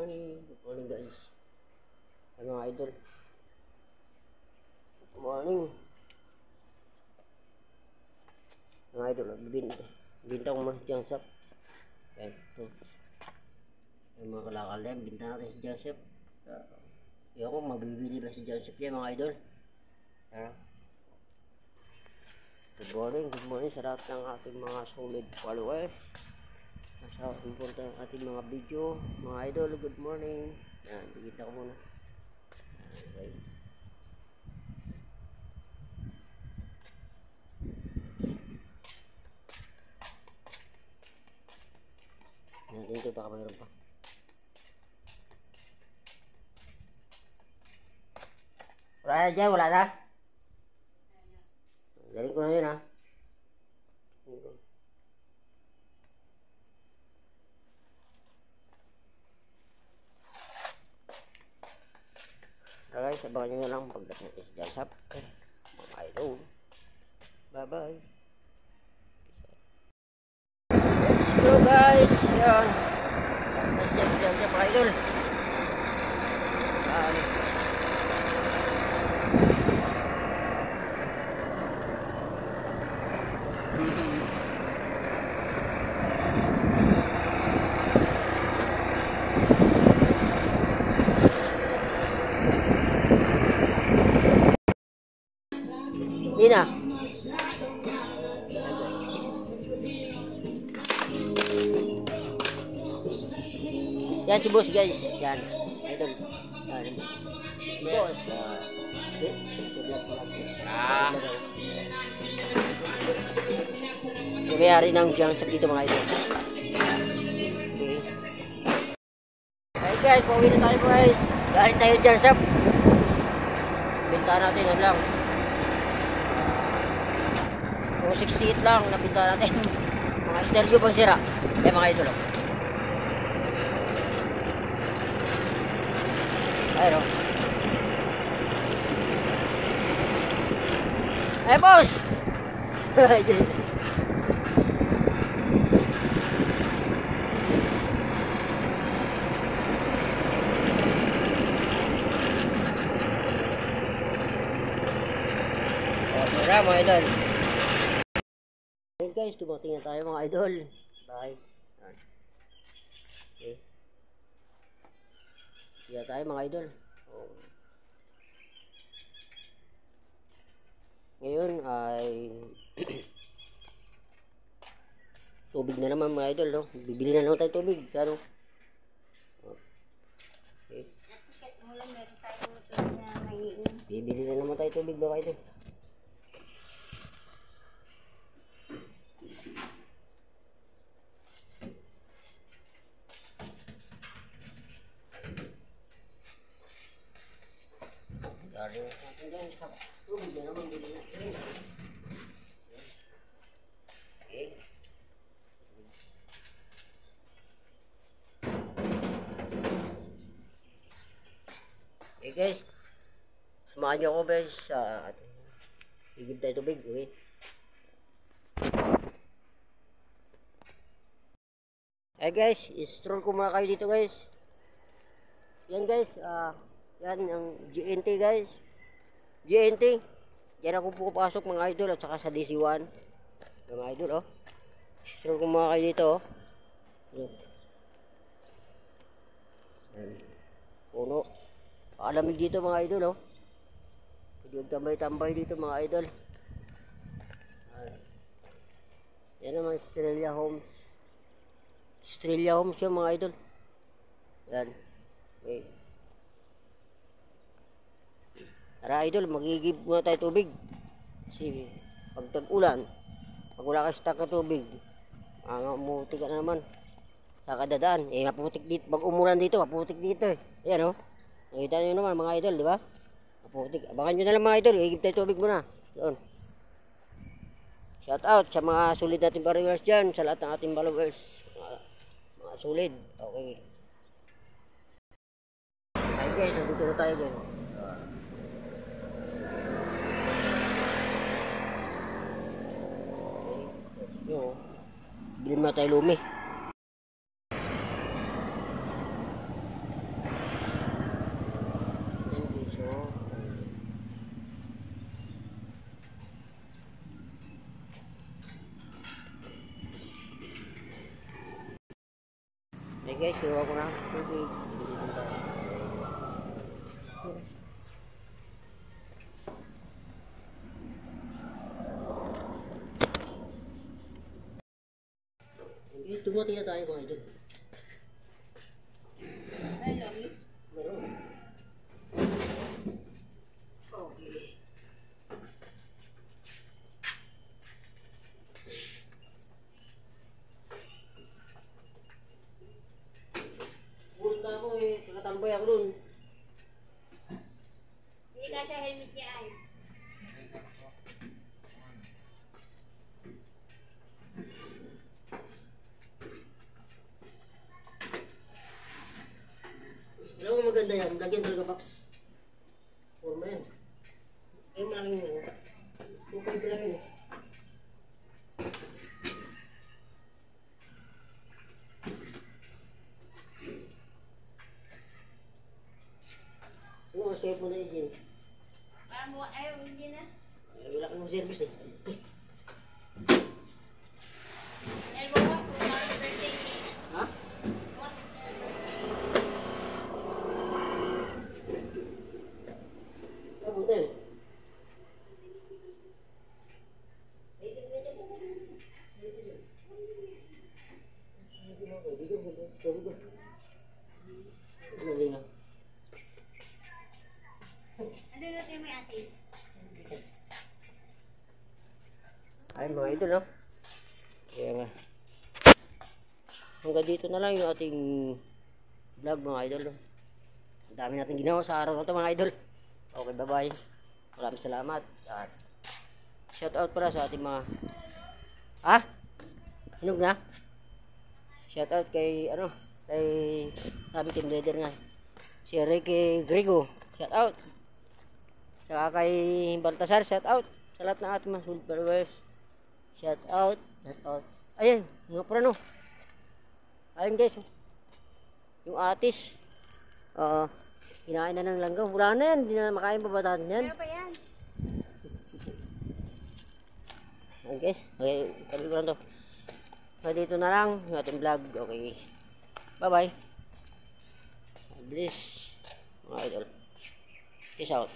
Good morning guys. Ay mga idol. Good morning. Mga idol, binta ko muna si Jansap. Ayan, ito. Yung mga kalakal na yan, binta natin si Jansap. Iyon ko, mabibili ba si Jansap yan mga idol? Good morning sa lahat ng ating mga solid followers. Nasa punta ang ating mga video, mga idol, good morning. Yan, bigita ko muna. Okay. Yan, dito baka mayroon pa. Wala na dyan, wala na. Galing ko na yun ha. Guys, abangan nyo na lang pagdating is Jansap. Mga idol. Bye bye. Let's go guys. Yan. Jansap mga idol. Nina. Yan si boss guys. Yan. Idol. Yan. Boss. May-ari ng Jansap dito mga idol. Okay guys, pauwi na tayo guys. Galing tayo Jansap. Binta natin yan lang. 68 lang napinta natin. Mga stereo pang sira. Mga idol. Ayun. Ay boss. Tara mga idol. Okay guys, dumating na tayo mga idol. Bye. Okay. Kaya tayo mga idol. Ngayon ay tubig na naman mga idol, no? Bibili na naman tayo tubig. Kano? Okay. Bibili na naman tayo tubig mga idol. Okay guys, samahan niyo ako guys sa higib tayo tubig. Okay. Hey guys, stroll ko muna kayo dito guys. Yan guys, yan ang GNT guys. GNT. Yan ako pupasok mga idol at saka sa DC1. Mga idol oh. Stroll ko muna kayo dito oh. Puno. Alamig dito mga idol oh. Hindi tambay-tambay dito mga idol. Yan naman Australia Homes. Australia Homes yung mga idol. Yan. Okay. Tara idol, magigib muna tayo tubig. Kasi pag tag-ulan, pag wala ka stock na tubig, maputik ka na naman sa kadadaan. Maputik dito. Pag umulan dito, maputik dito eh. Ayan oh. Nakita nyo naman mga idol, di ba? Maputik. Abangan nyo na lang mga idol, igib tayo tubig muna. Doon. Shout out sa mga solid natin followers dyan, sa lahat ng ating followers. Mga solid. Okay. Ay guys, nandito na tayo guys. Yo, bili na tayo lumi. Eh guys, siwa ko na tubig. Guys, dumating na tayo mga idol. Ay, lagi. Meron. Okay. Punta ako eh, nakatambay ako dun. Hindi ka siya helmet niya ay. Alam mo maganda yan, lagyan talaga box. Forma yan. Ay malaking yan. Tukay ko lang yun eh. Ano mas kayo po na isin? Parang mo, ayaw, hindi na. Wala ka ng service eh. Elbow ko, kung parang birthday niya. Ha? What? Kabutin. Ano natin may atis? Ay mga idol no. Kaya nga. Hanggang dito na lang yung ating vlog mga idol no. Ang dami natin ginawa sa araw na ito mga idol. Okay, bye bye. Maraming salamat. At shout out pala sa ating mga hinog na. Shout out kay kay aming team leader nga. Si Ricky Grego. Shout out. Saka kay Baltasar, shout out. Sa lahat ng ating mga followers. Shout out. Shout out. Ayun, nga pala no. Ayun guys. Yung atis. Kinain na ng langgam. Wala na yan. Hindi na makain pa ba natin yan? Meron pa yan. Okay guys. Okay, tabi ko lang to. So, dito na lang yung ating vlog. Okay. Bye bye. Bless. Mga idol. Peace out.